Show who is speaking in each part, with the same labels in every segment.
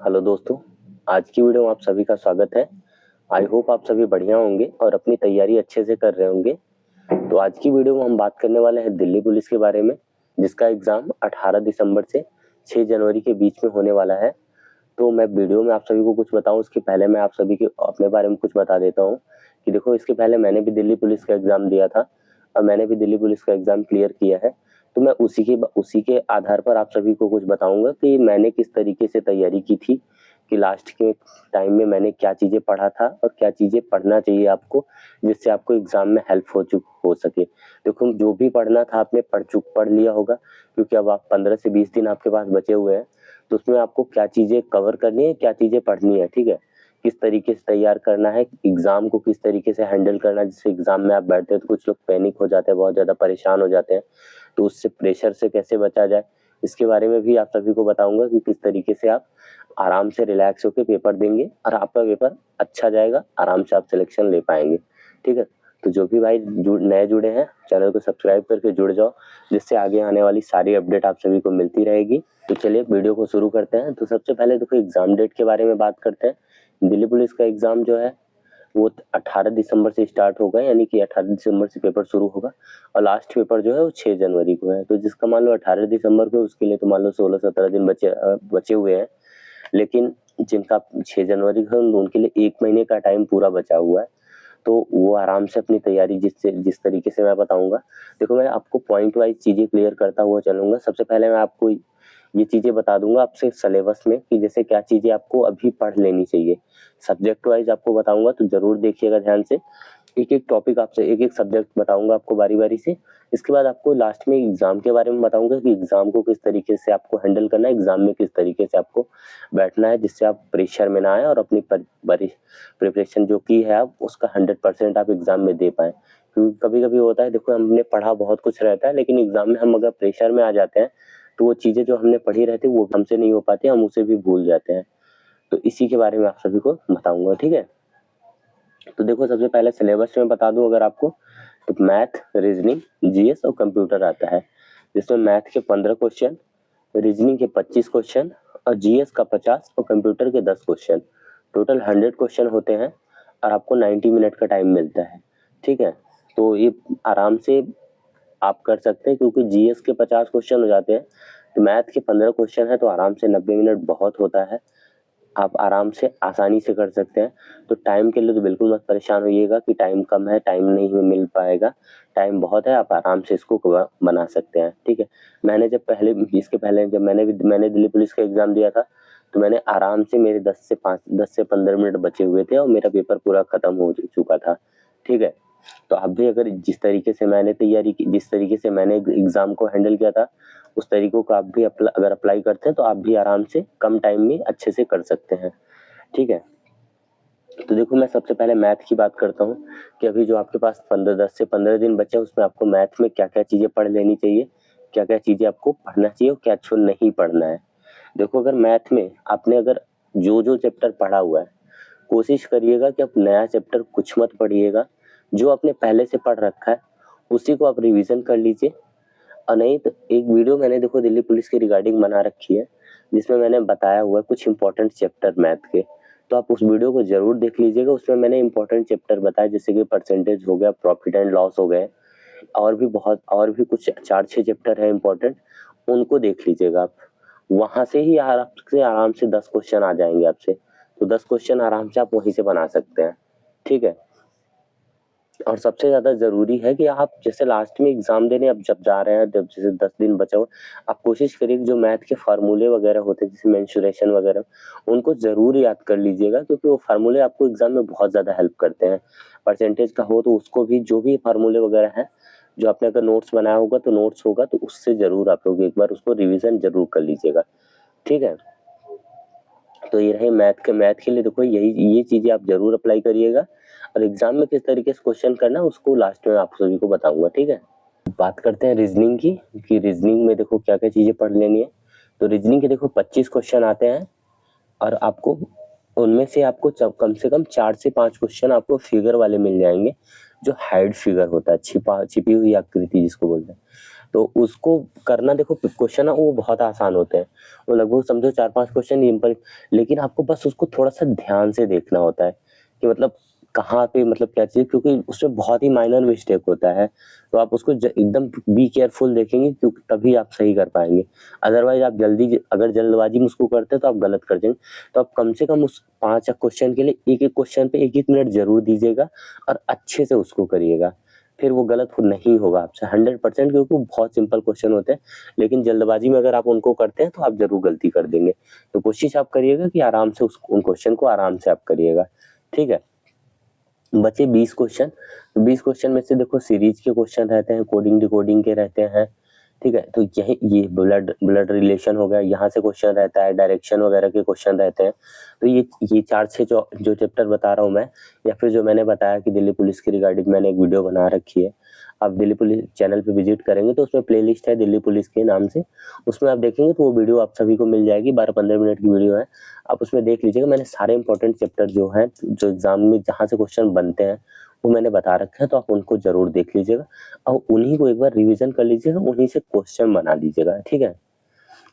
Speaker 1: Hello दोस्तों, आज की वीडियो में आप सभी का स्वागत है। आई होप आप सभी बढ़िया होंगे और अपनी तैयारी अच्छे से कर रहे होंगे। तो आज की वीडियो में हम बात करने वाले हैं दिल्ली पुलिस के बारे में, जिसका एग्जाम 18 दिसंबर से 6 जनवरी के बीच में होने वाला है। तो मैं वीडियो में आप सभी को कुछ बताऊं उसके पहले मैं आप सभी के अपने बारे में कुछ बता देता हूं कि देखो, इसके पहले मैंने भी दिल्ली पुलिस का एग्जाम दिया था और मैंने भी दिल्ली पुलिस का एग्जाम क्लियर किया है। तो मैं उसी के आधार पर आप सभी को कुछ बताऊंगा कि मैंने किस तरीके से तैयारी की थी, कि लास्ट के टाइम में मैंने क्या चीजें पढ़ा था और क्या चीजें पढ़ना चाहिए आपको, जिससे आपको एग्जाम में हेल्प हो सके। देखो, जो भी पढ़ना था आपने पढ़ लिया होगा, क्योंकि अब आप 15 से 20 दिन आपके पास बचे हुए हैं। तो उसमें आपको क्या चीजें कवर करनी है, क्या चीजें पढ़नी है, ठीक है। किस तरीके से तैयार करना है, एग्जाम को किस तरीके से हैंडल करना है। जिससे एग्जाम में आप बैठते हैं तो कुछ लोग पैनिक हो जाते हैं, बहुत ज्यादा परेशान हो जाते हैं, तो उससे प्रेशर से कैसे बचा जाए, इसके बारे में भी आप सभी को बताऊंगा कि किस तरीके से आप आराम से रिलैक्स होकर पेपर देंगे और आपका पेपर अच्छा जाएगा, आराम से आप सिलेक्शन ले पाएंगे, ठीक है। तो जो भी भाई नए जुड़े हैं, चैनल को सब्सक्राइब करके जुड़ जाओ, जिससे आगे आने वाली सारी अपडेट आप सभी को मिलती रहेगी। तो चलिए वीडियो को शुरू करते हैं। तो सबसे पहले देखो, एग्जाम डेट के बारे में बात करते हैं। दिल्ली पुलिस का एग्जाम जो है वो 18 दिसंबर से स्टार्ट होगा, यानी कि 18 दिसंबर से पेपर शुरू होगा और लास्ट पेपर जो है वो 6 जनवरी को है। तो जिसका मान लो 18 दिसंबर को, उसके लिए तो मान लो 16-17 दिन बचे हुए हैं। लेकिन जिनका 6 जनवरी को उनके लिए 1 महीने का टाइम पूरा बचा हुआ है। तो वो आराम से अपनी तैयारी जिस तरीके से मैं बताऊंगा। देखो, मैं आपको पॉइंट वाइज चीजें क्लियर करता हुआ चलूंगा। सबसे पहले मैं आपको ये चीजें बता दूंगा आपसे सिलेबस में, कि जैसे क्या चीजें आपको अभी पढ़ लेनी चाहिए। सब्जेक्ट वाइज आपको बताऊंगा, तो जरूर देखिएगा ध्यान से। एक एक टॉपिक आपसे, एक एक सब्जेक्ट बताऊंगा आपको बारी बारी से। इसके बाद आपको लास्ट में एग्जाम के बारे में बताऊंगा कि एग्जाम को किस तरीके से आपको हैंडल करना है, एग्जाम में किस तरीके से आपको बैठना है, जिससे आप प्रेशर में ना आए और अपनी प्रिपरेशन जो की है आप उसका 100% आप एग्जाम में दे पाए। क्योंकि कभी कभी होता है, देखो, हमने पढ़ा बहुत कुछ रहता है, लेकिन एग्जाम में हम अगर प्रेशर में आ जाते हैं तो वो चीजें जो हमने पढ़ी रहती है वो हमसे नहीं हो पाती, हम उसे भी भूल जाते हैं। तो इसी के बारे में आप सभी को बताऊंगा, ठीक है। तो देखो, सबसे पहले सिलेबस में बता दूं अगर आपको, तो मैथ, रीजनिंग, जीएस और कंप्यूटर आता है, जिसमें मैथ के 15 क्वेश्चन, रीजनिंग के 25 क्वेश्चन और जीएस का 50 और कंप्यूटर के 10 क्वेश्चन। टोटल 100 क्वेश्चन होते हैं और आपको 90 मिनट का टाइम मिलता है, ठीक है। तो ये आराम से आप कर सकते हैं, क्योंकि जीएस के 50 क्वेश्चन हो जाते हैं, तो मैथ के 15 क्वेश्चन है, तो आराम से 90 मिनट बहुत होता है। आप आराम से आसानी से कर सकते हैं। तो टाइम के लिए तो बिल्कुल मत परेशान होइएगा कि टाइम कम है, टाइम नहीं मिल पाएगा। टाइम बहुत है, आप आराम से इसको बना सकते हैं, ठीक है। मैंने जब पहले, इसके पहले जब मैंने दिल्ली पुलिस का एग्जाम दिया था, तो मैंने आराम से, मेरे 10 से 15 मिनट बचे हुए थे और मेरा पेपर पूरा खत्म हो चुका था, ठीक है। तो आप भी अगर जिस तरीके से मैंने तैयारी की, जिस तरीके से मैंने एग्जाम को हैंडल किया था, उस तरीकों को आप भी अगर अप्लाई करते हैं तो आप भी आराम से कम टाइम में अच्छे से कर सकते हैं, ठीक है। तो देखो, मैं सबसे पहले मैथ की बात करता हूँ कि अभी जो आपके पास 10 से 15 दिन बचे हैं, उसमें आपको मैथ में क्या क्या चीजें पढ़ लेनी चाहिए, क्या क्या चीजें आपको पढ़ना चाहिए और क्या छो नहीं पढ़ना है। देखो, अगर मैथ में आपने अगर जो जो चैप्टर पढ़ा हुआ है, कोशिश करिएगा कि आप नया चैप्टर कुछ मत पढ़िएगा। जो आपने पहले से पढ़ रखा है उसी को आप रिवीजन कर लीजिए। और नहीं तो एक वीडियो मैंने, देखो, दिल्ली पुलिस की रिगार्डिंग बना रखी है, जिसमें मैंने बताया हुआ है कुछ इंपॉर्टेंट चैप्टर मैथ के। तो आप उस वीडियो को जरूर देख लीजिएगा। उसमें मैंने इंपॉर्टेंट चैप्टर बताया, जैसे कि परसेंटेज हो गया, प्रॉफिट एंड लॉस हो गए, और भी कुछ 4-6 चैप्टर है इंपॉर्टेंट, उनको देख लीजिएगा आप। वहां से ही आराम से 10 क्वेश्चन आ जाएंगे आपसे। तो 10 क्वेश्चन आराम से आप वहीं से बना सकते हैं, ठीक है। और सबसे ज्यादा जरूरी है कि आप जैसे लास्ट में एग्जाम देने अब जब जा रहे हैं, जब जैसे 10 दिन बचा हो, आप कोशिश करिए कि जो मैथ के फार्मूले वगैरह होते हैं, जैसे मेंसुरेशन वगैरह, उनको जरूर याद कर लीजिएगा, क्योंकि वो फार्मूले आपको एग्जाम में बहुत ज्यादा हेल्प करते हैं। परसेंटेज का हो तो उसको भी, जो भी फार्मूले वगैरह है, जो आपने अगर नोट्स बनाया होगा तो नोट्स होगा, तो उससे जरूर आप लोग एक बार उसको रिविजन जरूर कर लीजिएगा, ठीक है। तो ये रहे मैथ के लिए। देखो, ये चीजें आप जरूर अप्लाई करिएगा और एग्जाम में किस तरीके से क्वेश्चन करना है उसको लास्ट में आप सभी को बताऊंगा, ठीक है। बात करते हैं रीजनिंग की, कि रीजनिंग में देखो क्या क्या चीजें पढ़ लेनी है। तो रीजनिंग के देखो 25 क्वेश्चन आते हैं और आपको उनमें से आपको कम से कम 4 से 5 क्वेश्चन आपको फिगर वाले मिल जाएंगे, जो हाइड फिगर होता है, छिपी हुई आकृति जिसको बोलते हैं। तो उसको करना, देखो क्वेश्चन ना वो बहुत आसान होते हैं, वो लगभग समझो 4-5 क्वेश्चन सिंपल, लेकिन आपको बस उसको थोड़ा-सा ध्यान से देखना होता है कि मतलब कहाँ पे मतलब क्या चीज़, क्योंकि उसमें बहुत ही माइनर मिस्टेक होता है। तो आप उसको एकदम बी केयरफुल देखेंगे, क्योंकि तभी आप सही कर पाएँगे। अदरवाइज़ आप अगर जल्दबाजी में उसको करते हैं तो आप गलत कर देंगे। तो आप कम से कम उस 5 क्वेश्चन के लिए एक-एक क्वेश्चन पे 1-1 मिनट ज़रूर दीजिएगा और अच्छे से उसको करिएगा। फिर वो गलत नहीं होगा आपसे 100%, क्योंकि वो बहुत सिंपल क्वेश्चन होते हैं। लेकिन जल्दबाजी में अगर आप उनको करते हैं तो आप ज़रूर गलती कर देंगे। तो कोशिश आप करिएगा कि आराम से उन क्वेश्चन को आराम से आप करिएगा। ठीक है? बचे 20 क्वेश्चन, तो 20 क्वेश्चन में से देखो सीरीज के क्वेश्चन रहते हैं, कोडिंग डिकोडिंग के रहते हैं, ठीक है? तो यही ये ब्लड रिलेशन हो गया, यहाँ से क्वेश्चन रहता है, डायरेक्शन वगैरह के क्वेश्चन रहते हैं। तो ये 4-6 जो चैप्टर बता रहा हूँ मैं, या फिर जो मैंने बताया कि दिल्ली पुलिस के रिगार्डिंग मैंने एक वीडियो बना रखी है। आप दिल्ली पुलिस चैनल पे विजिट करेंगे तो उसमें प्लेलिस्ट है दिल्ली पुलिस के नाम से, उसमें आप देखेंगे तो वो वीडियो आप सभी को मिल जाएगी, 12-15 मिनट की वीडियो है। आप उसमें देख लीजिएगा, मैंने सारे इंपॉर्टेंट चैप्टर जो हैं, जो एग्जाम में जहाँ से क्वेश्चन बनते हैं वो मैंने बता रखे हैं, तो आप उनको जरूर देख लीजिएगा और उन्हीं को एक बार रिवीजन कर लीजिएगा, उन्हीं से क्वेश्चन बना लीजिएगा, ठीक है?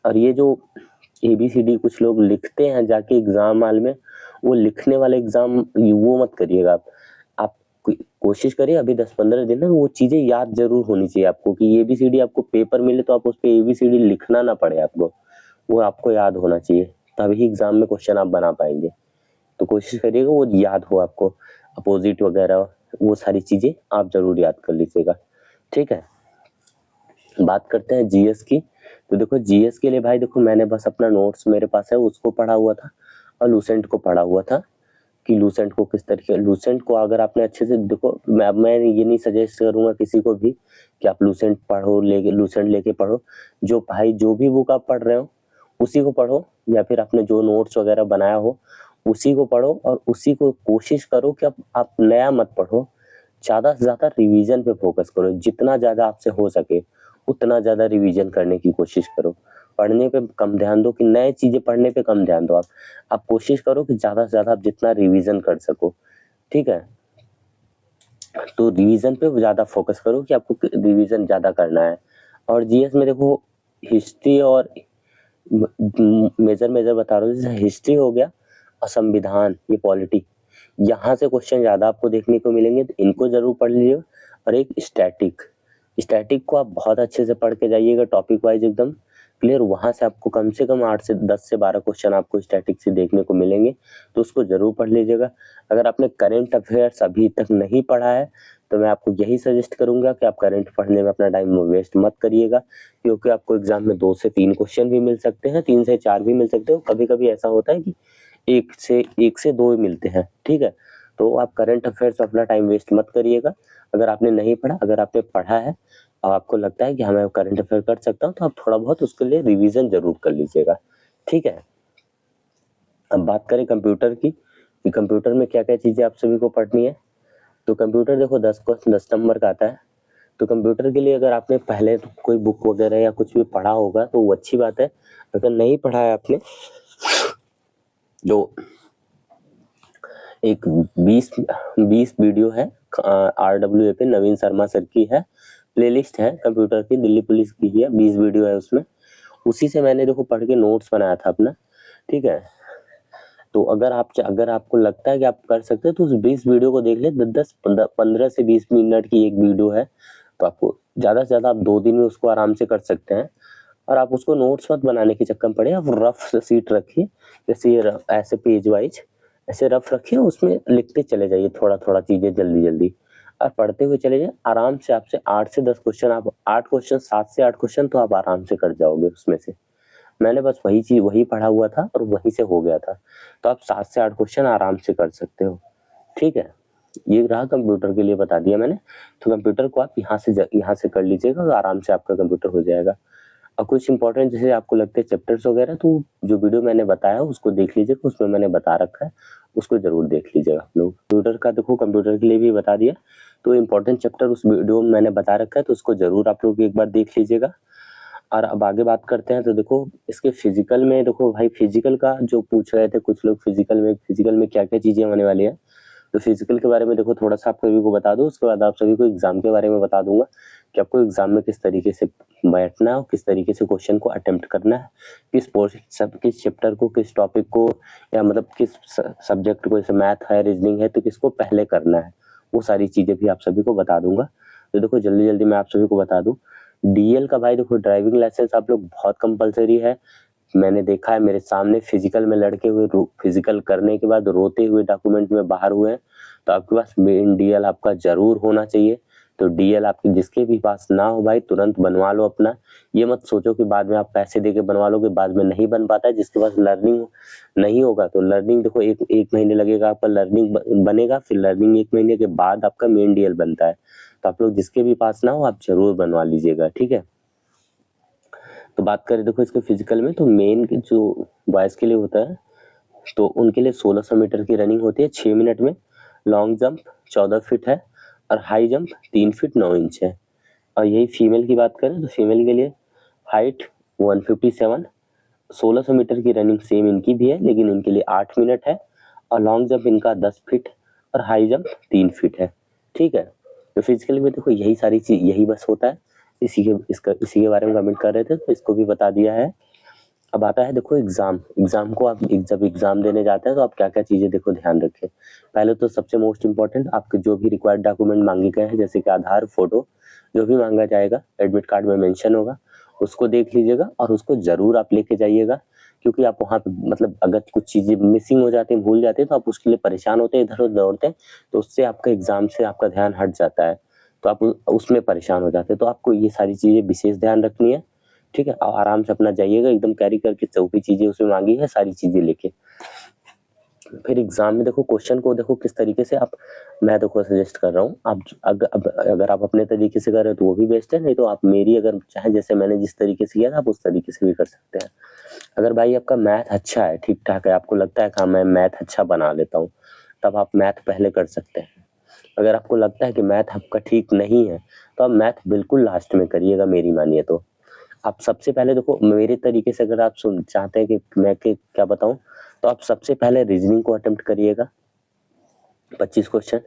Speaker 1: और ये जो ABCD कुछ लोग लिखते हैं जाके एग्जाम हॉल में, वो लिखने वाले एग्जाम वो मत करिएगा आप कोशिश करिए अभी 10-15 दिन में वो चीजें याद जरूर होनी चाहिए आपको, कि ABCD आपको पेपर मिले तो आप उस पे ABCD लिखना ना पड़े आपको, वो आपको याद होना चाहिए, तभी एग्जाम में क्वेश्चन आप बना पाएंगे। तो कोशिश करिएगा वो याद हो आपको, अपोजिट वगैरह वो सारी चीजें आप जरूर याद कर लीजिएगा, ठीक है? बात करते हैं GS की। तो देखो GS के लिए भाई देखो, मैंने बस अपना नोट्स मेरे पास है उसको पढ़ा हुआ था और लूसेंट को पढ़ा हुआ था, कि लूसेंट को किस तरीके, लूसेंट को अगर आपने अच्छे से देखो, मैं ये नहीं सजेस्ट करूंगा किसी को भी कि आप लूसेंट पढ़ो, लूसेंट लेके पढ़ो। जो भाई जो भी बुक आप पढ़ रहे हो उसी को पढ़ो, या फिर आपने जो नोट्स वगैरह बनाया हो उसी को पढ़ो, और उसी को कोशिश करो कि आप नया मत पढ़ो, ज्यादा से ज्यादा रिवीजन पे फोकस करो, जितना ज्यादा आपसे हो सके उतना ज्यादा रिवीजन करने की कोशिश करो। पढ़ने पे कम ध्यान दो, कि नए चीजें पढ़ने पे कम ध्यान दो, आप कोशिश करो कि ज्यादा से ज्यादा आप जितना रिवीजन कर सको, ठीक है? तो रिवीजन पे ज्यादा फोकस करो कि आपको रिवीजन ज्यादा करना है। और GS में देखो हिस्ट्री और मेजर बता रहा हूँ, जैसे हिस्ट्री हो गया और संविधान, ये पॉलिटी, यहाँ से क्वेश्चन ज्यादा आपको देखने को मिलेंगे, तो इनको जरूर पढ़ लीजिए। और एक स्टैटिक को आप बहुत अच्छे से पढ़ के जाइएगा, टॉपिक वाइज एकदम क्लियर, वहां से आपको कम से कम 10 से 12 क्वेश्चन आपको स्टैटिक से देखने को मिलेंगे, तो उसको जरूर पढ़ लीजिएगा। अगर आपने करंट अफेयर्स अभी तक नहीं पढ़ा है तो मैं आपको यही सजेस्ट करूंगा कि आप करंट पढ़ने में अपना टाइम वेस्ट मत करिएगा, क्योंकि आपको एग्जाम में 2 से 3 क्वेश्चन भी मिल सकते हैं, 3 से 4 भी मिल सकते हो, कभी कभी ऐसा होता है कि एक से 2 मिलते हैं, ठीक है? तो आप करंट अफेयर्स में अपना टाइम वेस्ट मत करिएगा। अगर आपने नहीं पढ़ा, अगर आपने पढ़ा है और आपको लगता है कि हाँ मैं करंट अफेयर कर सकता हूँ, तो आप थोड़ा बहुत उसके लिए रिवीजन जरूर कर लीजिएगा, ठीक है? अब बात करें कंप्यूटर की, कि कंप्यूटर में क्या क्या चीजें आप सभी को पढ़नी है। तो कंप्यूटर देखो 10 नंबर का आता है, तो कंप्यूटर के लिए अगर आपने पहले तो कोई बुक वगैरह या कुछ भी पढ़ा होगा तो वो अच्छी बात है। अगर नहीं पढ़ा है आपने, जो एक 20 वीडियो है RWA पे, नवीन शर्मा सर की है, प्लेलिस्ट है कंप्यूटर की, दिल्ली पुलिस की ही है, 20 वीडियो है उसमें, उसी से मैंने देखो पढ़ के नोट्स बनाया था अपना, ठीक है? तो अगर आपको लगता है कि आप कर सकते हैं तो उस 20 वीडियो को देख ले, 15 से 20 मिनट की एक वीडियो है, तो आपको ज्यादा से ज्यादा आप 2 दिन में उसको आराम से कर सकते हैं। और आप उसको नोट्स मत बनाने के चक्कर में पड़े, आप रफ सीट रखिए, जैसे ये ऐसे पेज वाइज ऐसे रफ रखिए, उसमें लिखते चले जाइए थोड़ा थोड़ा चीजें जल्दी जल्दी, और पढ़ते हुए चले जाइए आराम से। आपसे 8 से 10 क्वेश्चन, आप 8 क्वेश्चन 7 से 8 क्वेश्चन तो आप आराम से कर जाओगे उसमें से। मैंने बस वही पढ़ा हुआ था और वहीं से हो गया था, तो आप 7 से 8 क्वेश्चन आराम से कर सकते हो, ठीक है? ये रहा कंप्यूटर के लिए बता दिया मैंने। तो कंप्यूटर को आप यहाँ से कर लीजिएगा और आराम से आपका कंप्यूटर हो जाएगा। और कुछ इंपॉर्टेंट जैसे आपको लगते हैं चैप्टर्स वगैरह, तो जो वीडियो मैंने बताया उसको देख लीजिएगा, उसमें मैंने बता रखा है, उसको जरूर देख लीजिएगा आप लोग। कंप्यूटर का देखो, कंप्यूटर के लिए भी बता दिया, तो इंपॉर्टेंट चैप्टर उस वीडियो में मैंने बता रखा है, तो उसको जरूर आप लोग एक बार देख लीजिएगा। और अब आगे बात करते हैं, तो देखो इसके फिजिकल में, देखो भाई फिजिकल का जो पूछ रहे थे कुछ लोग, फिजिकल में क्या क्या चीजें होने वाली है, तो फिजिकल के बारे में देखो थोड़ा सा आप सभी को बता दूं, उसके बाद आप सभी को एग्जाम के बारे में बता दूंगा। कि आपको एग्जाम में किस तरीके से बैठना है और किस तरीके से क्वेश्चन को अटेम्प्ट करना है, किस चैप्टर को, किस टॉपिक को, या मतलब किस सब्जेक्ट को, जैसे मैथ है, रीजनिंग है, तो किसको पहले करना है, वो सारी चीजें भी आप सभी को बता दूंगा। तो देखो जल्दी जल्दी मैं आप सभी को बता दूं, डीएल का भाई देखो ड्राइविंग लाइसेंस आप लोग बहुत कंपलसरी है। मैंने देखा है मेरे सामने फिजिकल में लड़के हुए, फिजिकल करने के बाद रोते हुए डॉक्यूमेंट में बाहर हुए हैं। तो आपके पास मेन डीएल आपका जरूर होना चाहिए। तो डीएल आपके जिसके भी पास ना हो भाई तुरंत बनवा लो अपना। ये मत सोचो कि बाद में आप पैसे देके बनवा लोगे, बाद में नहीं बन पाता है। जिसके पास लर्निंग नहीं होगा तो लर्निंग देखो एक महीने लगेगा आपका लर्निंग बनेगा, फिर लर्निंग 1 महीने के बाद आपका मेन डीएल बनता है। तो आप लोग जिसके भी पास ना हो आप जरूर बनवा लीजिएगा, ठीक है। तो बात करें देखो इसके फिजिकल में, तो मेन जो बॉयज के लिए होता है तो उनके लिए 1600 मीटर की रनिंग होती है 6 मिनट में, लॉन्ग जंप 14 फीट है और हाई जंप 3 फीट 9 इंच है। और यही फीमेल की बात करें तो फीमेल के लिए हाइट 157, 1600 मीटर की रनिंग सेम इनकी भी है, लेकिन इनके लिए 8 मिनट है और लॉन्ग जंप इनका 10 फीट और हाई जंप 3 फीट है, ठीक है। तो फिजिकल में देखो यही सारी चीज यही बस होता है। इसी के बारे में कमेंट कर रहे थे तो इसको भी बता दिया है। अब आता है देखो एग्जाम को आप जब एग्जाम देने जाते हैं तो आप क्या क्या चीजें देखो ध्यान रखें। पहले तो सबसे मोस्ट इंपॉर्टेंट आपके जो भी रिक्वायर्ड डॉक्यूमेंट मांगे गए हैं, जैसे कि आधार, फोटो, जो भी मांगा जाएगा एडमिट कार्ड में मेंशन होगा, उसको देख लीजिएगा और उसको जरूर आप लेके जाइएगा। क्योंकि आप वहाँ पे मतलब अगर कुछ चीजें मिसिंग हो जाती हैं, भूल जाते हैं, तो आप उसके लिए परेशान होते हैं, इधर उधर दौड़ते हैं, तो उससे आपका एग्जाम से आपका ध्यान हट जाता है, तो आप उसमें परेशान हो जाते हैं। तो आपको ये सारी चीजें विशेष ध्यान रखनी है, ठीक है। और आराम से अपना जाइएगा, एकदम कैरी करके जो भी चीजें उसमें मांगी है सारी चीजें लेके। फिर एग्जाम में देखो क्वेश्चन को देखो किस तरीके से आप, मैं देखो सजेस्ट कर रहा हूँ, आप अगर आप अपने तरीके से कर रहे हो तो वो भी बेस्ट है, नहीं तो आप मेरी अगर चाहे जैसे मैंने जिस तरीके से किया था आप उस तरीके से भी कर सकते हैं। अगर भाई आपका मैथ अच्छा है, ठीक ठाक है, आपको लगता है कि हाँ मैं मैथ अच्छा बना लेता हूँ, तब आप मैथ पहले कर सकते हैं। अगर आपको लगता है कि मैथ आपका ठीक नहीं है तो आप मैथ बिल्कुल लास्ट में करिएगा, मेरी मानिए तो। आप सबसे पहले देखो मेरे तरीके से अगर आप सुन चाहते हैं कि मैं क्या बताऊं, तो आप सबसे पहले रीजनिंग को अटेम्प्ट करिएगा 25 क्वेश्चन।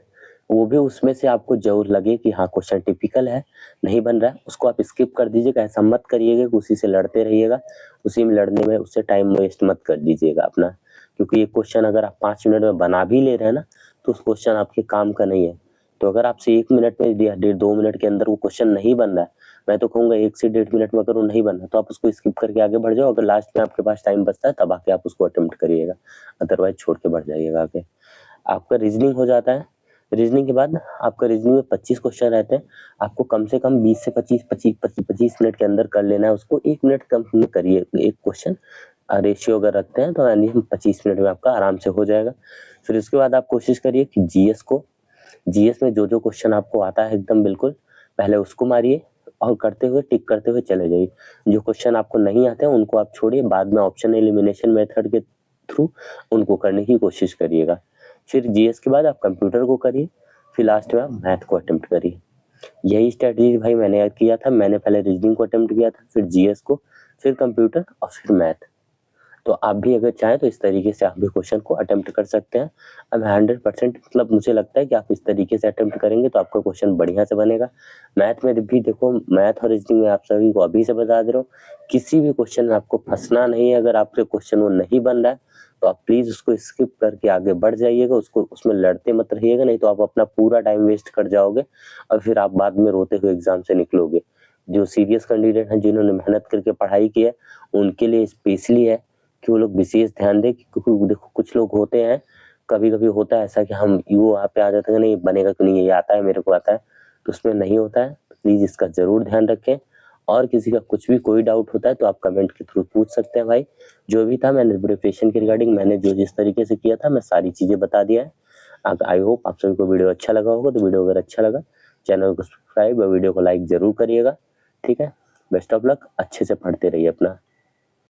Speaker 1: वो भी उसमें से आपको जरूर लगे कि हाँ क्वेश्चन टिपिकल है, नहीं बन रहा है, उसको आप स्किप कर दीजिएगा। ऐसा मत करिएगा कि उसी से लड़ते रहिएगा, उसी में लड़ने में उससे टाइम वेस्ट मत कर दीजिएगा अपना। क्योंकि ये क्वेश्चन अगर आप 5 मिनट में बना भी ले रहे हैं ना तो उस क्वेश्चन आपके काम का नहीं है। तो अगर आपसे 1 मिनट में या 1.5-2 मिनट के अंदर वो क्वेश्चन नहीं बन रहा है, मैं तो कहूँगा 1 से 1.5 मिनट में अगर वो नहीं बना तो आप उसको स्किप करके आगे बढ़ जाओ। अगर लास्ट में आपके पास टाइम बचता है तब आके आप उसको अटेम्प्ट करिएगा, अदरवाइज छोड़ के बढ़ जाइएगा आगे। आपका रीजनिंग हो जाता है। रीजनिंग के बाद आपका रीजनिंग में 25 क्वेश्चन रहते हैं, आपको कम से कम 20 से 25 मिनट के अंदर कर लेना है उसको। 1 मिनट कम में करिए एक क्वेश्चन, रेशियो अगर रखते हैं तो यानी हम 25 मिनट में आपका आराम से हो जाएगा। फिर उसके बाद आप कोशिश करिए कि जीएस में जो जो क्वेश्चन आपको आता है एकदम बिल्कुल पहले उसको मारिए और करते हुए टिक करते हुए चले जाइए। जो क्वेश्चन आपको नहीं आते हैं उनको आप छोड़िए, बाद में ऑप्शन एलिमिनेशन मेथड के थ्रू उनको करने की कोशिश करिएगा। फिर जीएस के बाद आप कंप्यूटर को करिए, फिर लास्ट में आप मैथ को अटेम्प्ट करिए। यही स्ट्रेटजी भाई मैंने याद किया था। मैंने पहले रीजनिंग को अटेम्प्ट किया था, फिर जीएस को, फिर कंप्यूटर और फिर मैथ। तो आप भी अगर चाहें तो इस तरीके से आप भी क्वेश्चन को अटेम्प्ट कर सकते हैं। अब 100% मतलब मुझे लगता है कि आप इस तरीके से अटेम्प्ट करेंगे तो आपका क्वेश्चन बढ़िया से बनेगा। मैथ में भी देखो, मैथ और रीजनिंग में आप सभी को अभी से बता दे रहा हूँ, किसी भी क्वेश्चन में आपको फंसना नहीं है। अगर आपसे क्वेश्चन वो नहीं बन रहा है तो आप प्लीज उसको स्किप करके आगे बढ़ जाइएगा, उसको उसमें लड़ते मत रहिएगा, नहीं तो आप अपना पूरा टाइम वेस्ट कर जाओगे और फिर आप बाद में रोते हुए एग्जाम से निकलोगे। जो सीरियस कैंडिडेट हैं, जिन्होंने मेहनत करके पढ़ाई की है, उनके लिए स्पेशली है कि वो लोग विशेष ध्यान दें। क्योंकि देखो कुछ लोग होते हैं, कभी कभी होता है ऐसा कि हम वो वहाँ पे आ जाते हैं, नहीं बनेगा क्यों नहीं, ये आता है मेरे को आता है, तो उसमें नहीं होता है। प्लीज इसका जरूर ध्यान रखें। और किसी का कुछ भी कोई डाउट होता है तो आप कमेंट के थ्रू पूछ सकते हैं भाई। जो भी था मैंने प्रिपरेशन के रिगार्डिंग मैंने जो जिस तरीके से किया था मैं सारी चीजें बता दिया है। आई होप आप सभी को वीडियो अच्छा लगा होगा। तो वीडियो अगर अच्छा लगा चैनल को सब्सक्राइब और वीडियो को लाइक जरूर करिएगा, ठीक है। बेस्ट ऑफ लक, अच्छे से पढ़ते रहिए अपना।